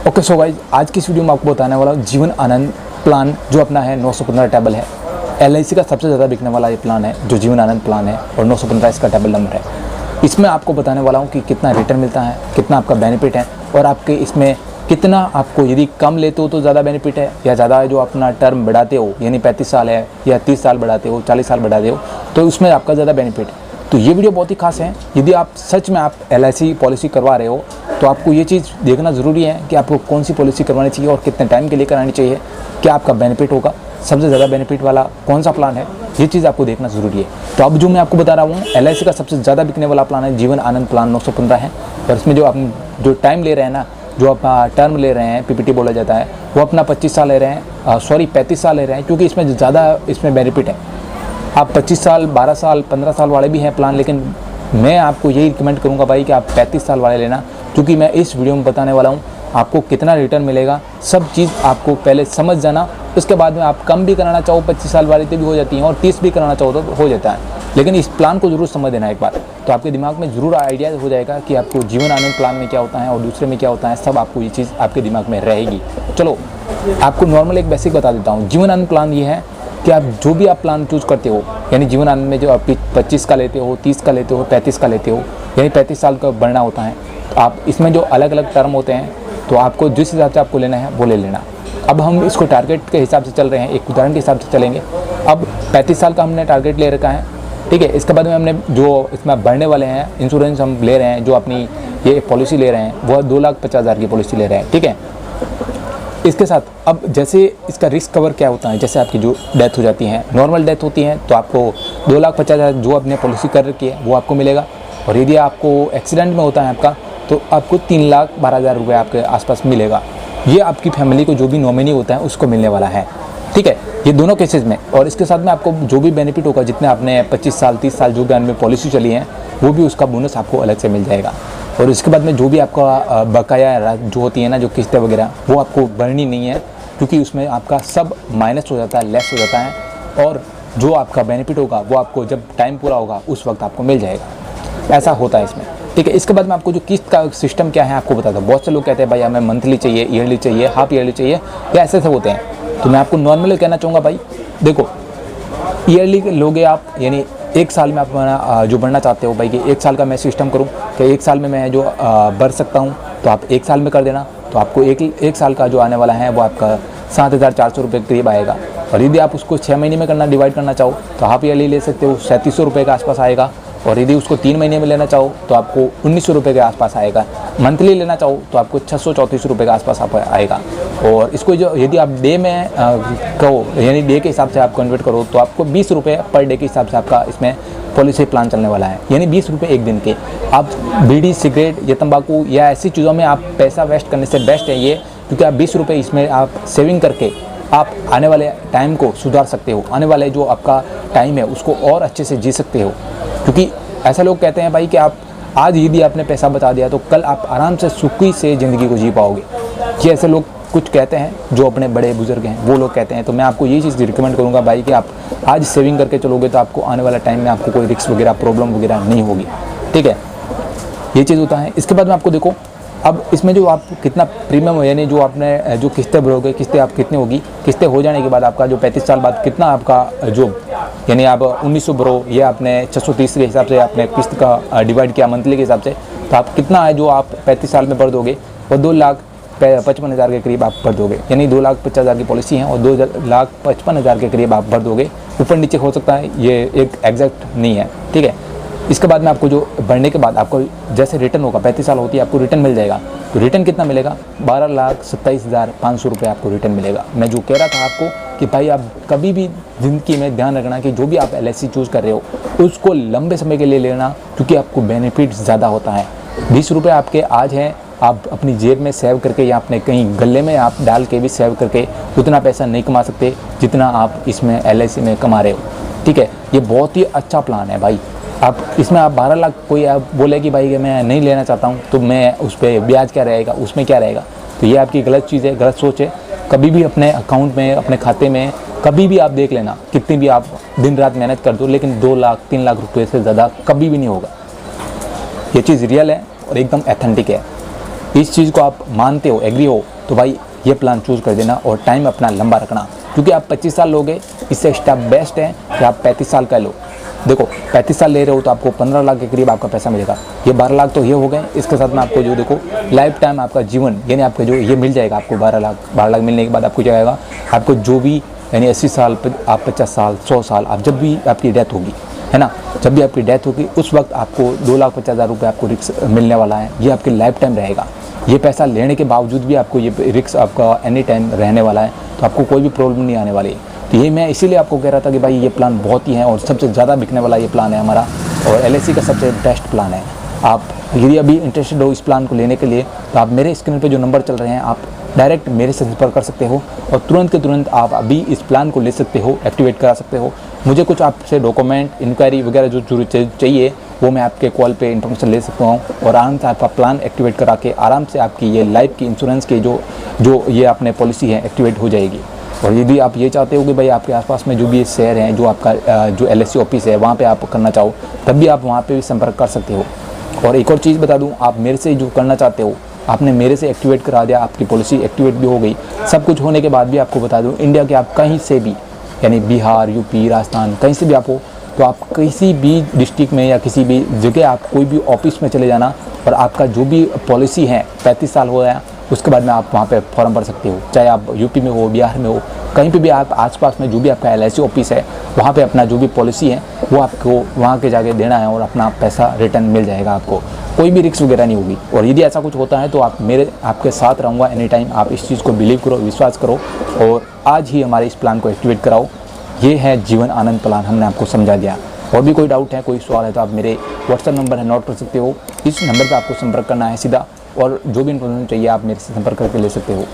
Okay so guys, आज की इस वीडियो में आपको बताने वाला हूँ जीवन आनंद प्लान जो अपना है 915 टेबल है। LIC का सबसे ज़्यादा बिकने वाला ये प्लान है जो जीवन आनंद प्लान है और 915 इसका टेबल नंबर है। इसमें आपको बताने वाला हूँ कि कितना रिटर्न मिलता है, कितना आपका बेनिफिट है और आपके इसमें कितना आपको यदि कम लेते हो तो ज़्यादा बेनिफिट है या ज़्यादा जो अपना टर्म बढ़ाते हो यानी 35 साल है या 30 साल बढ़ाते हो, 40 साल बढ़ाते हो तो उसमें आपका ज़्यादा बेनिफिट है। तो ये वीडियो बहुत ही खास है। यदि आप सच में आप LIC पॉलिसी करवा रहे हो तो आपको ये चीज़ देखना ज़रूरी है कि आपको कौन सी पॉलिसी करवानी चाहिए और कितने टाइम के लिए करानी चाहिए, क्या आपका बेनिफिट होगा, सबसे ज़्यादा बेनिफिट वाला कौन सा प्लान है, ये चीज़ आपको देखना ज़रूरी है। तो अब जो मैं आपको बता रहा हूँ LIC का सबसे ज़्यादा बिकने वाला प्लान है जीवन आनंद प्लान 915 है। और इसमें जो आप जो टाइम ले रहे हैं ना, जो आप टर्म ले रहे हैं, PPT बोला जाता है, वो अपना 25 साल ले रहे हैं, 35 साल ले रहे हैं, क्योंकि इसमें ज़्यादा इसमें बेनिफिट है। आप 25 साल, 12 साल, 15 साल वाले भी हैं प्लान, लेकिन मैं आपको यही रिकमेंड करूंगा भाई कि आप 35 साल वाले लेना, क्योंकि मैं इस वीडियो में बताने वाला हूं आपको कितना रिटर्न मिलेगा, सब चीज़ आपको पहले समझ जाना। उसके बाद में आप कम भी कराना चाहो 25 साल वाली तो भी हो जाती हैं और 30 भी कराना चाहो तो हो जाता है, लेकिन इस प्लान को जरूर समझ देना एक बार, तो आपके दिमाग में ज़रूर आइडिया हो जाएगा कि आपको जीवन आनंद प्लान में क्या होता है और दूसरे में क्या होता है, सब आपको ये चीज़ आपके दिमाग में रहेगी। चलो आपको नॉर्मल एक बेसिक बता देता हूँ। जीवन आनंद प्लान ये है कि आप जो भी आप प्लान चूज़ करते हो, यानी जीवन आनंद में जो आप 25 का लेते हो, 30 का लेते हो, 35 का लेते हो, यानी 35 साल का बढ़ना होता है, तो आप इसमें जो अलग अलग टर्म होते हैं तो आपको जिस हिसाब से आपको लेना है वो ले लेना। अब हम इसको टारगेट के हिसाब से चल रहे हैं, एक उदाहरण के हिसाब से चलेंगे। अब 35 साल का हमने टारगेट ले रखा है, ठीक है। इसके बाद में हमने जो इसमें बढ़ने वाले हैं इंश्योरेंस हम ले रहे हैं, जो अपनी ये पॉलिसी ले रहे हैं वो 2,50,000 की पॉलिसी ले रहे हैं, ठीक है। इसके साथ अब जैसे इसका रिस्क कवर क्या होता है, जैसे आपकी जो डेथ हो जाती है, नॉर्मल डेथ होती है तो आपको 2,50,000 जो आपने पॉलिसी कर रखी है वो आपको मिलेगा। और यदि आपको एक्सीडेंट में होता है आपका तो आपको 3,12,000 रुपये आपके आसपास मिलेगा। ये आपकी फैमिली को जो भी नॉमिनी होता है उसको मिलने वाला है, ठीक है, ये दोनों केसेस में। और इसके साथ में आपको जो भी बेनिफिट होगा, जितने आपने 25 साल 30 साल जो में पॉलिसी चली है वो भी उसका बोनस आपको अलग से मिल जाएगा। और इसके बाद में जो भी आपका बकाया जो होती है ना, जो किस्तें वगैरह, वो आपको भरनी नहीं है, क्योंकि उसमें आपका सब माइनस हो जाता है, लेस हो जाता है, और जो आपका बेनिफिट होगा वो आपको जब टाइम पूरा होगा उस वक्त आपको मिल जाएगा। ऐसा होता है इसमें, ठीक है। इसके बाद में आपको जो किस्त का सिस्टम क्या है आपको बताता हूँ। बहुत से लोग कहते हैं भाई हमें मंथली चाहिए, ईयरली चाहिए, हाफ ईयरली चाहिए, या ऐसे होते हैं। तो मैं आपको नॉर्मली कहना चाहूँगा भाई देखो, ईयरली लोगे आप, यानी एक साल में आप जो बढ़ना चाहते हो भाई कि एक साल का मैं सिस्टम करूं कि एक साल में मैं जो बढ़ सकता हूं, तो आप एक साल में कर देना, तो आपको एक साल का जो आने वाला है वो आपका 7,400 रुपये के करीब आएगा। और यदि आप उसको 6 महीने में करना डिवाइड करना चाहो तो हाफ ईयरली ले सकते हो, 3700 रुपये के आसपास आएगा। और यदि उसको 3 महीने में लेना चाहो तो आपको 1900 रुपये के आसपास आएगा। मंथली लेना चाहो तो आपको 634 रुपये के आसपास आएगा। और इसको जो यदि आप डे में कहो, यानी डे के हिसाब से आप कन्वर्ट करो, तो आपको 20 रुपये पर डे के हिसाब से आपका इसमें पॉलिसी प्लान चलने वाला है, यानी 20 रुपये एक दिन के। आप बीड़ी, सिगरेट या तंबाकू या ऐसी चीज़ों में आप पैसा वेस्ट करने से बेस्ट है ये, क्योंकि आप 20 रुपये इसमें आप सेविंग करके आप आने वाले टाइम को सुधार सकते हो, आने वाले जो आपका टाइम है उसको और अच्छे से जी सकते हो। क्योंकि ऐसा लोग कहते हैं भाई कि आप आज यदि आपने पैसा बचा दिया तो कल आप आराम से सुखी से ज़िंदगी को जी पाओगे। ये ऐसे लोग कुछ कहते हैं जो अपने बड़े बुजुर्ग हैं, वो लोग कहते हैं। तो मैं आपको ये चीज़ रिकमेंड करूँगा भाई कि आप आज सेविंग करके चलोगे तो आपको आने वाला टाइम में आपको कोई रिस्क वगैरह, प्रॉब्लम वगैरह नहीं होगी, ठीक है। ये चीज़ होता है। इसके बाद में आपको देखो, अब इसमें जो आप कितना प्रीमियम हो, यानी जो आपने जो किस्तें भरोगे, किस्तें आप कितनी होगी, किस्तें हो जाने के बाद आपका जो 35 साल बाद कितना आपका जो, यानी आप 1900 भरो, ये आपने 630 के हिसाब से आपने किस्त का डिवाइड किया मंथली के हिसाब से, तो आप कितना है जो आप 35 साल में भर दोगे, वो 2,55,000 के करीब आप भर दोगे। यानी 2,50,000 की पॉलिसी है और 2,55,000 के करीब आप भर दोगे। ऊपर नीचे हो सकता है, ये एक एग्जैक्ट नहीं है, ठीक है। इसके बाद में आपको जो बढ़ने के बाद आपको जैसे रिटर्न होगा, 35 साल होती है आपको रिटर्न मिल जाएगा। तो रिटर्न कितना मिलेगा, 12,27,500 रुपये आपको रिटर्न मिलेगा। मैं जो कह रहा था आपको कि भाई आप कभी भी ज़िंदगी में ध्यान रखना कि जो भी आप LIC चूज़ कर रहे हो उसको लंबे समय के लिए लेना, क्योंकि आपको बेनिफिट ज़्यादा होता है। 20 रुपये आपके आज हैं, आप अपनी जेब में सेव करके या अपने कहीं गले में आप डाल के भी सेव करके उतना पैसा नहीं कमा सकते जितना आप इसमें LIC में कमा रहे हो, ठीक है। ये बहुत ही अच्छा प्लान है भाई। आप इसमें आप 12 लाख, कोई आप बोले कि भाई मैं नहीं लेना चाहता हूँ तो मैं उस पर ब्याज क्या रहेगा, उसमें क्या रहेगा, तो ये आपकी गलत चीज़ है, गलत सोच है। कभी भी अपने अकाउंट में, अपने खाते में कभी भी आप देख लेना, कितनी भी आप दिन रात मेहनत कर दो, लेकिन 2 लाख 3 लाख रुपये से ज़्यादा कभी भी नहीं होगा। ये चीज़ रियल है और एकदम एथेंटिक है। इस चीज़ को आप मानते हो, एग्री हो, तो भाई ये प्लान चूज़ कर देना और टाइम अपना लंबा रखना, क्योंकि आप 25 साल लोगे इससे स्टेप बेस्ट है कि आप 35 साल का लो। देखो 35 साल ले रहे हो तो आपको 15 लाख के करीब आपका पैसा मिलेगा। ये 12 लाख तो ये हो गए, इसके साथ में आपको जो देखो लाइफ टाइम आपका जीवन यानी आपका जो ये मिल जाएगा आपको 12 लाख मिलने के बाद आपको क्या आएगा, आपको जो भी यानी 80 साल आप 50 साल 100 साल आप जब भी आपकी डेथ होगी है ना, जब भी आपकी डेथ होगी उस वक्त आपको 2,50,000 रुपये आपको रिस्क मिलने वाला है। ये आपकी लाइफ टाइम रहेगा। ये पैसा लेने के बावजूद भी आपको ये रिस्क आपका एनी टाइम रहने वाला है, तो आपको कोई भी प्रॉब्लम नहीं आने वाली। तो ये मैं इसीलिए आपको कह रहा था कि भाई ये प्लान बहुत ही है और सबसे ज़्यादा बिकने वाला ये प्लान है हमारा, और LIC का सबसे बेस्ट प्लान है। आप यदि अभी इंटरेस्टेड हो इस प्लान को लेने के लिए तो आप मेरे स्क्रीन पे जो नंबर चल रहे हैं आप डायरेक्ट मेरे से संपर्क कर सकते हो और तुरंत के तुरंत आप अभी इस प्लान को ले सकते हो, एक्टिवेट करा सकते हो। मुझे कुछ आपसे डॉक्यूमेंट इंक्वायरी वगैरह जो चाहिए वो मैं आपके कॉल पे इन्फॉर्मेशन ले सकता हूँ और आराम से आपका प्लान एक्टिवेट करा के आराम से आपकी ये लाइफ की इंश्योरेंस की जो ये अपने पॉलिसी है एक्टिवेट हो जाएगी। और यदि आप ये चाहते हो कि भाई आपके आसपास में जो भी शहर हैं जो आपका जो LIC ऑफिस है वहाँ पे आप करना चाहो तब भी आप वहाँ पे भी संपर्क कर सकते हो। और एक और चीज़ बता दूँ, आप मेरे से जो करना चाहते हो आपने मेरे से एक्टिवेट करा दिया, आपकी पॉलिसी एक्टिवेट भी हो गई, सब कुछ होने के बाद भी आपको बता दूँ इंडिया के आप कहीं से भी यानी बिहार UP राजस्थान कहीं से भी आप हो तो आप किसी भी डिस्ट्रिक्ट में या किसी भी जगह आप कोई भी ऑफिस में चले जाना और आपका जो भी पॉलिसी है 35 साल हो गया उसके बाद में आप वहाँ पे फॉर्म भर सकते हो। चाहे आप UP में हो, बिहार में हो, कहीं पे भी आप आसपास में जो भी आपका LIC ऑफिस है वहाँ पे अपना जो भी पॉलिसी है वो आपको वहाँ के जाके देना है और अपना पैसा रिटर्न मिल जाएगा। आपको कोई भी रिस्क वगैरह नहीं होगी। और यदि ऐसा कुछ होता है तो आपके साथ रहूँगा एनी टाइम। आप इस चीज़ को बिलीव करो, विश्वास करो और आज ही हमारे इस प्लान को एक्टिवेट कराओ। ये है जीवन आनंद प्लान, हमने आपको समझा दिया। और भी कोई डाउट है, कोई सवाल है तो आप मेरे WhatsApp नंबर है नोट कर सकते हो। इस नंबर पर आपको संपर्क करना है सीधा और जो भी इन्फॉर्मेशन चाहिए आप मेरे से संपर्क करके ले सकते हो।